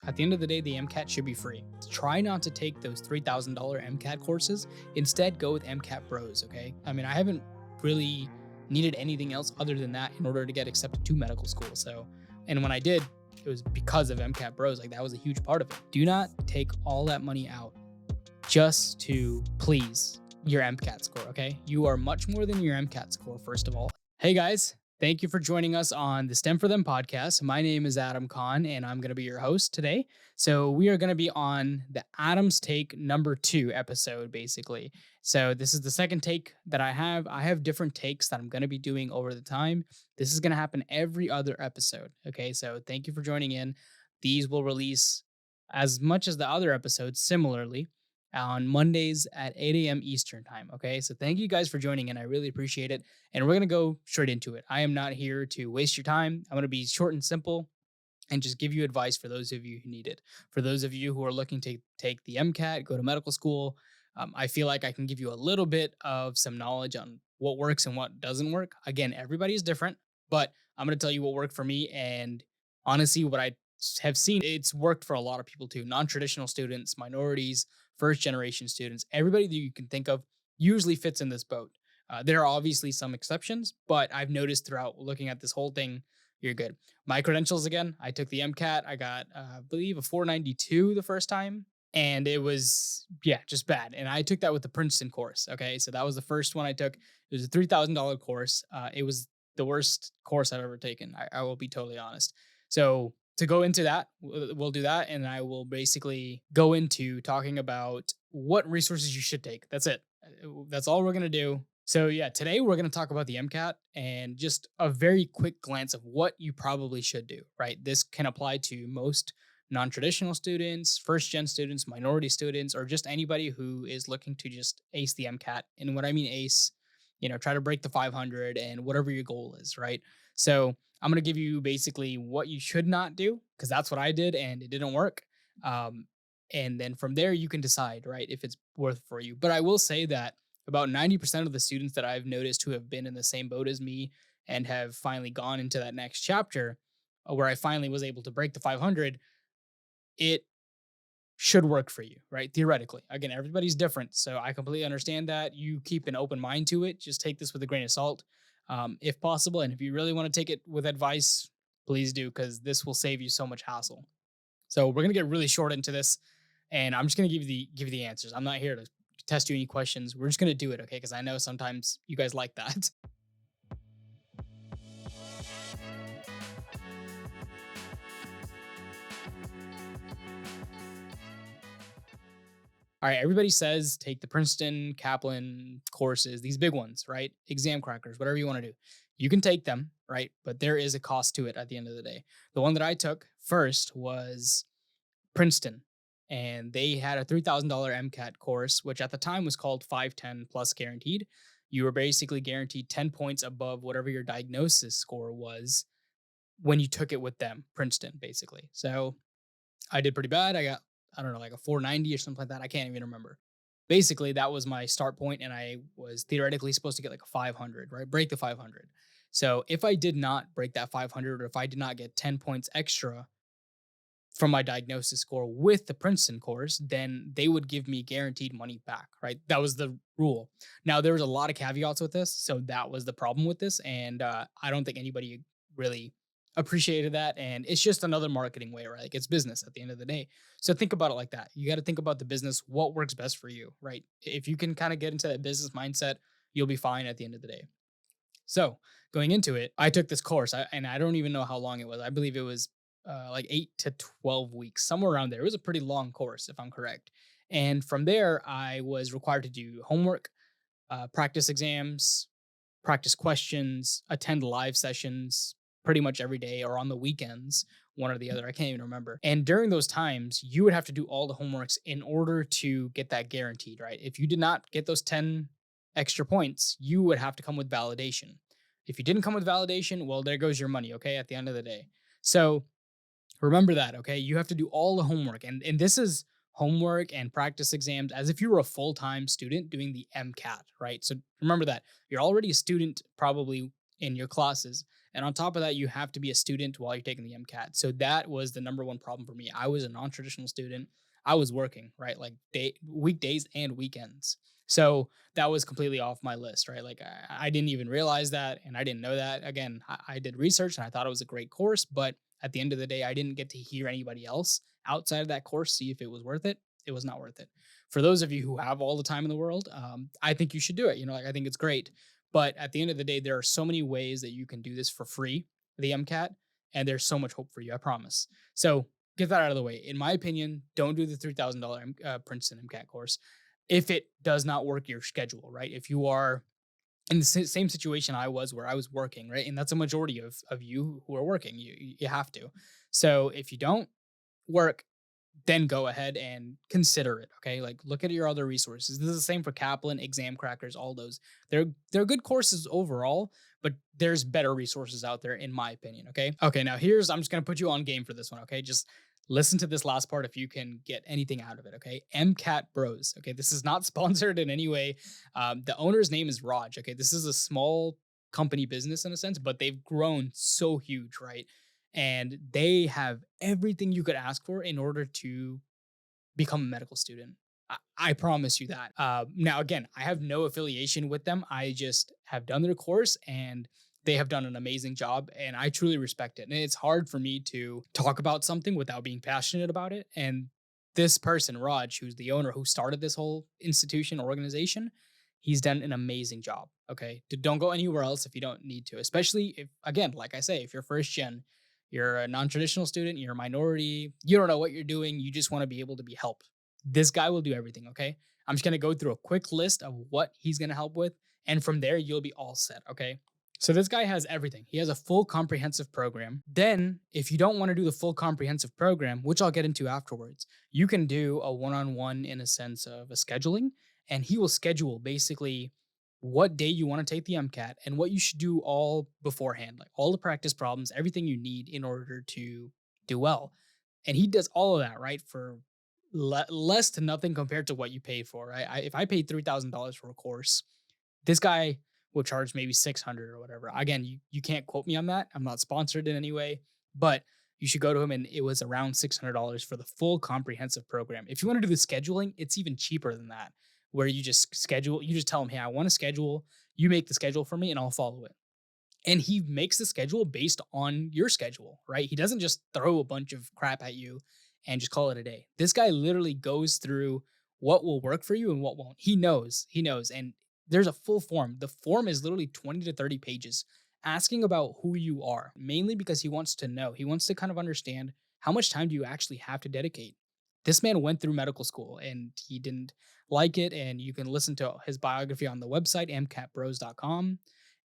At the end of the day, the MCAT should be free. Try not to take those $3,000 MCAT courses. Instead, go with MCAT Bros, okay? I mean, I haven't really needed anything else other than that in order to get accepted to medical school. So, and when I did, it was because of MCAT Bros. Like that was a huge part of it. Do not take all that money out just to please your MCAT score, okay? You are much more than your MCAT score, first of all. Hey guys, thank you for joining us on the STEM for Them podcast. My name is Adam Kahn, and I'm going to be your host today. So, we are going to be on the Adam's Take number 2 episode, basically. So, this is the second take that I have. I have different takes that I'm going to be doing over the time. This is going to happen every other episode, okay? So, thank you for joining in. These will release as much as the other episodes similarly on Mondays at 8 a.m. Eastern time. Okay. So thank you guys for joining in. I really appreciate it. And we're going to go straight into it. I am not here to waste your time. I'm going to be short and simple and just give you advice for those of you who need it. For those of you who are looking to take the MCAT, go to medical school, I feel like I can give you a little bit of some knowledge on what works and what doesn't work. Again, everybody is different, but I'm going to tell you what worked for me. And honestly, what I have seen, it's worked for a lot of people too. Non traditional students, minorities, first generation students, everybody that you can think of usually fits in this boat. There are obviously some exceptions, but I've noticed throughout looking at this whole thing, you're good. My credentials again, I took the MCAT. I got, I believe, a 492 the first time. And it was, yeah, just bad. And I took that with the Princeton course. Okay. So that was the first one I took. It was a $3,000 course. It was the worst course I've ever taken. I will be totally honest. So to go into that, we'll do that. And I will basically go into talking about what resources you should take. That's it. That's all we're going to do. So, yeah, today we're going to talk about the MCAT and just a very quick glance of what you probably should do, right? This can apply to most non traditional students, first gen students, minority students, or just anybody who is looking to just ace the MCAT. And what I mean ace, try to break the 500 and whatever your goal is, right? So, I'm going to give you basically what you should not do because that's what I did and it didn't work. Um, and then from there, you can decide, right, if it's worth for you. But I will say that about 90% of the students that I've noticed who have been in the same boat as me and have finally gone into that next chapter where I finally was able to break the 500, it should work for you, right? Theoretically. Again, everybody's different. So I completely understand that. You keep an open mind to it. Just take this with a grain of salt, if possible. And if you really want to take it with advice, please do, because this will save you so much hassle. So we're gonna get really short into this, and I'm just gonna give you the answers. I'm not here to test you any questions. We're just gonna do it, okay? Because I know sometimes you guys like that. All right, everybody says take the Princeton, Kaplan courses, these big ones, right? Exam crackers, whatever you want to do. You can take them, right? But there is a cost to it at the end of the day. The one that I took first was Princeton, and they had a $3,000 MCAT course, which at the time was called 510 plus guaranteed. You were basically guaranteed 10 points above whatever your diagnosis score was when you took it with them, Princeton, basically. So I did pretty bad. I got, I don't know, like a 490 or something like that. I can't even remember. Basically, that was my start point, and I was theoretically supposed to get like a 500, right? Break the 500. So if I did not break that 500, or if I did not get 10 points extra from my diagnosis score with the Princeton course, then they would give me guaranteed money back, right? That was the rule. Now, there was a lot of caveats with this. So that was the problem with this. And I don't think anybody really appreciated that. And it's just another marketing way, right? Like it's business at the end of the day. So think about it like that. You got to think about the business, what works best for you, right? If you can kind of get into that business mindset, you'll be fine at the end of the day. So going into it, I took this course, and I don't even know how long it was. I believe it was like 8 to 12 weeks, somewhere around there. It was a pretty long course, if I'm correct. And from there, I was required to do homework, practice exams, practice questions, attend live sessions pretty much every day or on the weekends, one or the other. I can't even remember. And during those times, you would have to do all the homeworks in order to get that guaranteed, right? If you did not get those 10 extra points, you would have to come with validation. If you didn't come with validation, well, there goes your money, okay, at the end of the day. So remember that, okay? You have to do all the homework. And this is homework and practice exams as if you were a full-time student doing the MCAT, right? So remember that. You're already a student probably in your classes, And on top of that, you have to be a student while you're taking the MCAT. So that was the number one problem for me. I was a non-traditional student. I was working, right? Like weekdays and weekends. So that was completely off my list, right? Like I didn't even realize that and I didn't know that. Again, I did research and I thought it was a great course, but at the end of the day, I didn't get to hear anybody else outside of that course see if it was worth it. It was not worth it. For those of you who have all the time in the world, I think you should do it. Like I think it's great. But at the end of the day, there are so many ways that you can do this for free, the MCAT, and there's so much hope for you, I promise. So get that out of the way. In my opinion, don't do the $3,000 Princeton MCAT course if it does not work your schedule, right? If you are in the same situation I was where I was working, right? And that's a majority of you who are working. You have to. So if you don't work, then go ahead and consider it. Okay. Like look at your other resources. This is the same for Kaplan, Exam Crackers, all those. They're good courses overall, but there's better resources out there, in my opinion. Okay. Okay. Now I'm just gonna put you on game for this one. Okay. Just listen to this last part if you can get anything out of it. Okay. MCAT Bros. Okay. This is not sponsored in any way. The owner's name is Raj. Okay. This is a small company business in a sense, but they've grown so huge, right? And they have everything you could ask for in order to become a medical student. I promise you that. Now, again, I have no affiliation with them. I just have done their course and they have done an amazing job and I truly respect it. And it's hard for me to talk about something without being passionate about it. And this person, Raj, who's the owner who started this whole institution organization, he's done an amazing job. Okay. Don't go anywhere else if you don't need to, especially if, again, like I say, if you're first gen, you're a non traditional student, you're a minority, you don't know what you're doing, you just want to be able to be helped. This guy will do everything. Okay. I'm just going to go through a quick list of what he's going to help with. And from there, you'll be all set. Okay. So this guy has everything. He has a full comprehensive program. Then, if you don't want to do the full comprehensive program, which I'll get into afterwards, you can do a one-on-one in a sense of a scheduling, and he will schedule basically what day you want to take the MCAT and what you should do all beforehand, like all the practice problems, everything you need in order to do well. And he does all of that, right? For less to nothing compared to what you paid for, right? If I paid $3,000 for a course, this guy will charge maybe 600 or whatever. Again, you can't quote me on that. I'm not sponsored in any way, but you should go to him and it was around $600 for the full comprehensive program. If you want to do the scheduling, it's even cheaper than that, where you just schedule, you just tell him, "Hey, I want to schedule. You make the schedule for me and I'll follow it." And he makes the schedule based on your schedule, right? He doesn't just throw a bunch of crap at you and just call it a day. This guy literally goes through what will work for you and what won't. He knows. And there's a full form. The form is literally 20 to 30 pages asking about who you are, mainly because he wants to know. He wants to kind of understand how much time do you actually have to dedicate. This man went through medical school and he didn't like it. And you can listen to his biography on the website, mcatbros.com,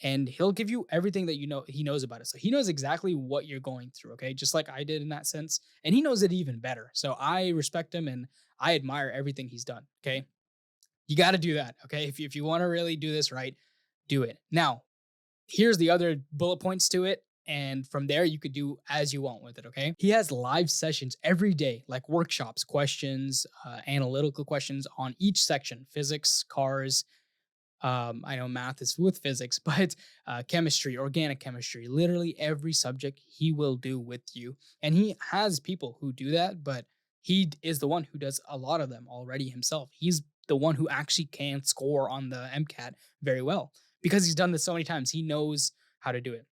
and he'll give you everything that he knows about it. So he knows exactly what you're going through, okay? Just like I did in that sense, and he knows it even better. So I respect him and I admire everything he's done, okay? You got to do that, okay? If you want to really do this right, do it. Now, here's the other bullet points to it. And from there, you could do as you want with it, okay? He has live sessions every day, like workshops, questions, analytical questions on each section: physics, cars, I know math is with physics, but chemistry, organic chemistry, literally every subject he will do with you. And he has people who do that, but he is the one who does a lot of them already himself. He's the one who actually can score on the MCAT very well because he's done this so many times. He knows how to do it.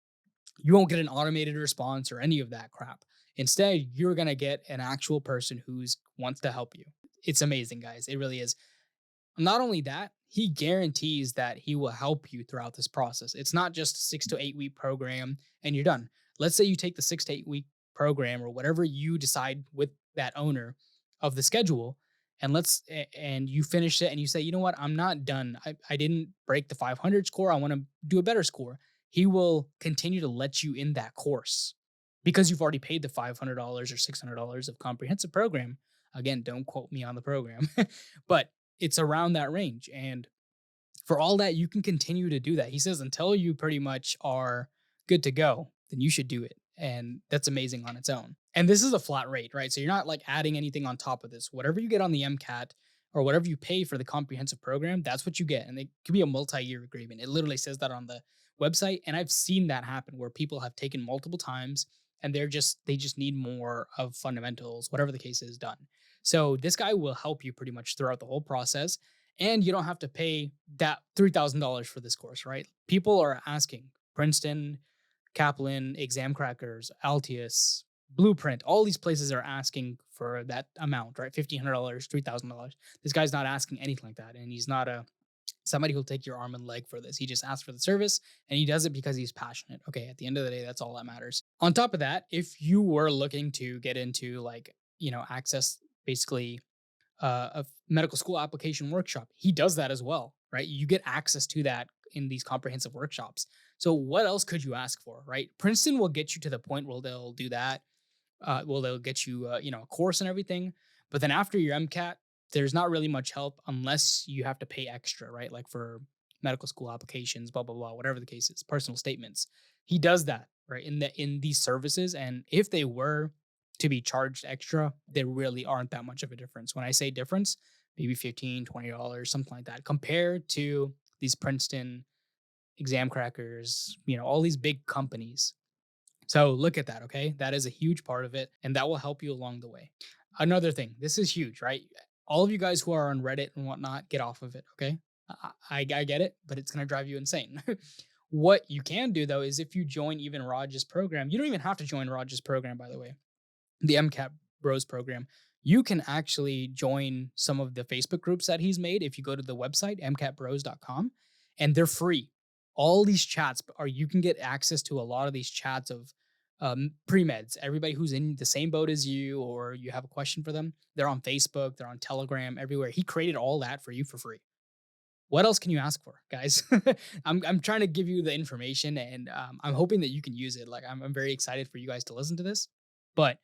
You won't get an automated response or any of that crap. Instead, you're going to get an actual person who's wants to help you. It's amazing, guys. It really is. Not only that, he guarantees that he will help you throughout this process. It's not just a 6 to 8 week program and you're done. Let's say you take the 6 to 8 week program or whatever you decide with that owner of the schedule, and and you finish it and you say, you know what, I'm not done. I didn't break the 500 score. I want to do a better score. He will continue to let you in that course because you've already paid the $500 or $600 of comprehensive program. Again, don't quote me on the program, but it's around that range. And for all that, you can continue to do that. He says until you pretty much are good to go, then you should do it. And that's amazing on its own. And this is a flat rate, right? So you're not like adding anything on top of this. Whatever you get on the MCAT or whatever you pay for the comprehensive program, that's what you get. And it could be a multi-year agreement. It literally says that on the website. And I've seen that happen where people have taken multiple times and they just need more of fundamentals, whatever the case is, done. So this guy will help you pretty much throughout the whole process. And you don't have to pay that $3,000 for this course, right? People are asking Princeton, Kaplan, Exam Crackers, Altius, Blueprint, all these places are asking for that amount, right? $1,500, $3,000. This guy's not asking anything like that. And he's not a somebody who'll take your arm and leg for this. He just asks for the service and he does it because he's passionate. Okay, at the end of the day, that's all that matters. On top of that, if you were looking to get into like, access basically a medical school application workshop, he does that as well, right? You get access to that in these comprehensive workshops. So what else could you ask for, right? Princeton will get you to the point where they'll do that. They'll get you, a course and everything. But then after your MCAT, there's not really much help unless you have to pay extra, right? Like for medical school applications, blah blah blah, whatever the case is, personal statements. He does that, right? In these services, and if they were to be charged extra, there really aren't that much of a difference. When I say difference, maybe 15, $20, something like that, compared to these Princeton exam crackers, all these big companies. So look at that, okay? That is a huge part of it, and that will help you along the way. Another thing, this is huge, right? All of you guys who are on Reddit and whatnot, get off of it, okay? I get it, but it's gonna drive you insane. What you can do though is if you join even Raj's program, you don't even have to join Raj's program, by the way, the MCAT Bros program. You can actually join some of the Facebook groups that he's made if you go to the website, mcatbros.com, and they're free. All these chats are you can get access to a lot of these chats of pre-meds, everybody who's in the same boat as you or you have a question for them. They're on Facebook, they're on Telegram, everywhere. He created all that for you for free. What else can you ask for, guys? I'm trying to give you the information and I'm hoping that you can use it. Like I'm very excited for you guys to listen to this, but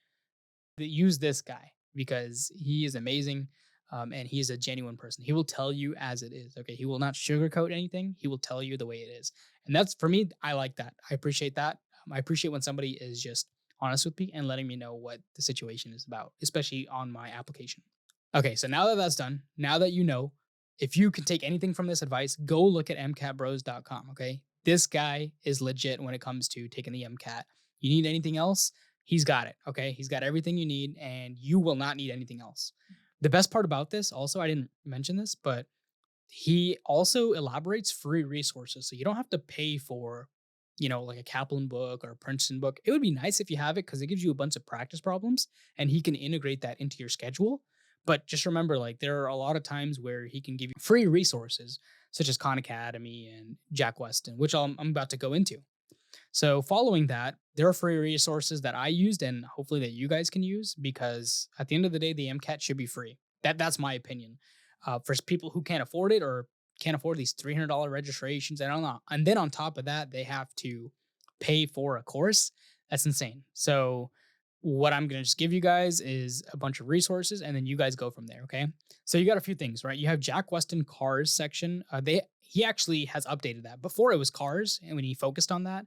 use this guy because he is amazing. And he is a genuine person. He will tell you as it is. Okay. He will not sugarcoat anything. He will tell you the way it is. And that's for me, I like that. I appreciate that. I appreciate when somebody is just honest with me and letting me know what the situation is about, especially on my application. Okay. So now that that's done, now that you know, if you can take anything from this advice, go look at mcatbros.com. Okay. This guy is legit when it comes to taking the MCAT. You need anything else? He's got it. Okay. He's got everything you need, and you will not need anything else. The best part about this, also, I didn't mention this, but he also elaborates free resources. So you don't have to pay for, like a Kaplan book or a Princeton book. It would be nice if you have it because it gives you a bunch of practice problems and he can integrate that into your schedule. But just remember, like, there are a lot of times where he can give you free resources, such as Khan Academy and Jack Weston, which I'm about to go into. So following that, there are free resources that I used and hopefully that you guys can use because at the end of the day, the MCAT should be free. That's my opinion. For people who can't afford it or can't afford these $300 registrations, I don't know. And then on top of that, they have to pay for a course. That's insane. So what I'm going to just give you guys is a bunch of resources and then you guys go from there. Okay. So you got a few things, right? You have Jack Weston cars section. He actually has updated that. Before it was cars and when he focused on that,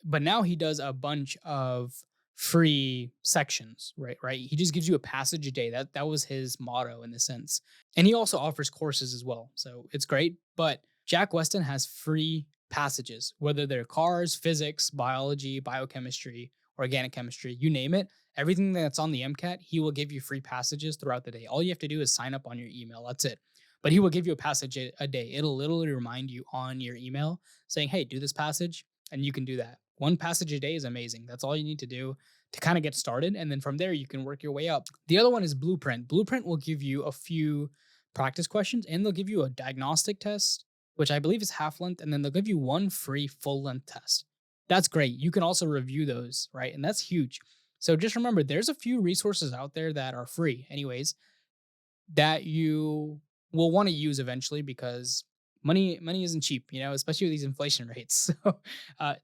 but now he does a bunch of free sections, right? Right. He just gives you a passage a day. That was his motto in the sense. And he also offers courses as well. So it's great. But Jack Weston has free passages, whether they're cars, physics, biology, biochemistry, organic chemistry, you name it. Everything that's on the MCAT, he will give you free passages throughout the day. All you have to do is sign up on your email. That's it. But he will give you a passage a day. It'll literally remind you on your email saying, hey, do this passage, and you can do that. One passage a day is amazing. That's all you need to do to kind of get started. And then from there, you can work your way up. The other one is Blueprint. Blueprint will give you a few practice questions and they'll give you a diagnostic test, which I believe is half length. And then they'll give you one free full length test. That's great. You can also review those, right? And that's huge. So just remember, there's a few resources out there that are free, anyways, that you will want to use eventually because money isn't cheap, especially with these inflation rates. So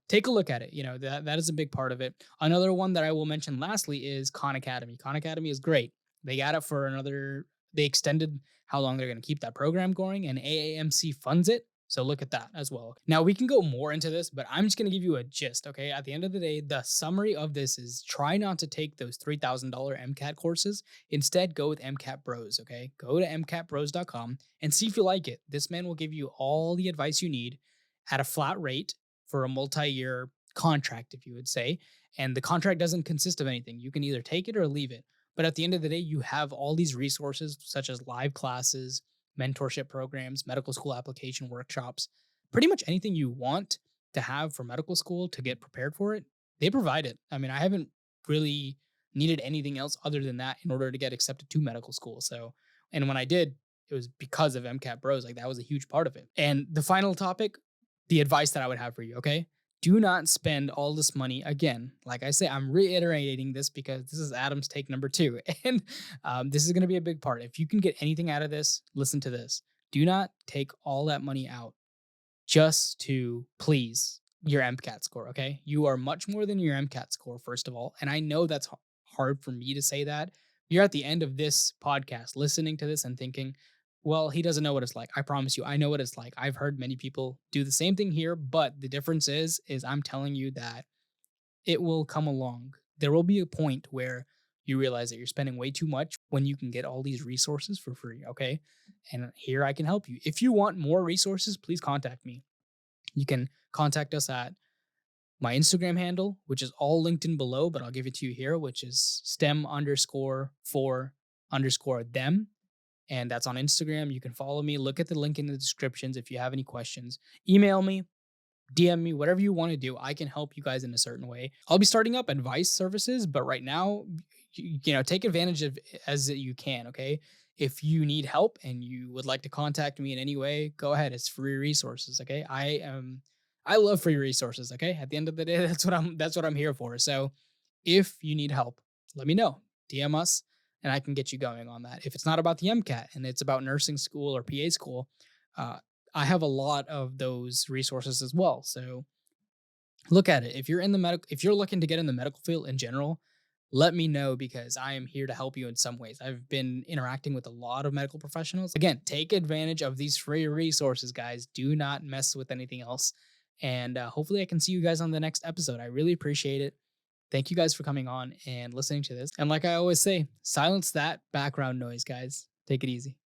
take a look at it. That is a big part of it. Another one that I will mention lastly is Khan Academy. Khan Academy is great. They got it for another. They extended how long they're going to keep that program going, and AAMC funds it. So look at that as well. Now we can go more into this, but I'm just going to give you a gist. Okay. At the end of the day, the summary of this is try not to take those $3,000 MCAT courses. Instead, go with MCAT Bros. Okay. Go to mcatbros.com and see if you like it. This man will give you all the advice you need at a flat rate for a multi-year contract, if you would say. And the contract doesn't consist of anything. You can either take it or leave it. But at the end of the day, you have all these resources such as live classes, mentorship programs, medical school application workshops, pretty much anything you want to have for medical school to get prepared for it. They provide it. I mean, I haven't really needed anything else other than that in order to get accepted to medical school. So, and when I did, it was because of MCAT Bros. Like that was a huge part of it. And the final topic, the advice that I would have for you, okay? Do not spend all this money again. Like I say, I'm reiterating this because this is Adam's take number two. And this is going to be a big part. If you can get anything out of this, listen to this. Do not take all that money out just to please your MCAT score, okay? You are much more than your MCAT score, first of all. And I know that's hard for me to say that. You're at the end of this podcast listening to this and thinking, well, he doesn't know what it's like. I promise you, I know what it's like. I've heard many people do the same thing here, but the difference is I'm telling you that it will come along. There will be a point where you realize that you're spending way too much when you can get all these resources for free, okay? And here I can help you. If you want more resources, please contact me. You can contact us at my Instagram handle, which is all linked in below, but I'll give it to you here, which is stem underscore for underscore them. And that's on Instagram. You can follow me. Look at the link in the descriptions if you have any questions. Email me, DM me, whatever you want to do. I can help you guys in a certain way. I'll be starting up advice services, but right now, take advantage of it as you can. Okay. If you need help and you would like to contact me in any way, go ahead. It's free resources. Okay. I love free resources. Okay. At the end of the day, that's what I'm here for. So if you need help, let me know. DM us and I can get you going on that. If it's not about the MCAT and it's about nursing school or PA school, uh, I have a lot of those resources as well. So look at it. If you're looking to get in the medical field in general, let me know because I am here to help you in some ways. I've been interacting with a lot of medical professionals. Again, take advantage of these free resources, guys. Do not mess with anything else. And hopefully, I can see you guys on the next episode. I really appreciate it. Thank you guys for coming on and listening to this. And like I always say, silence that background noise, guys. Take it easy.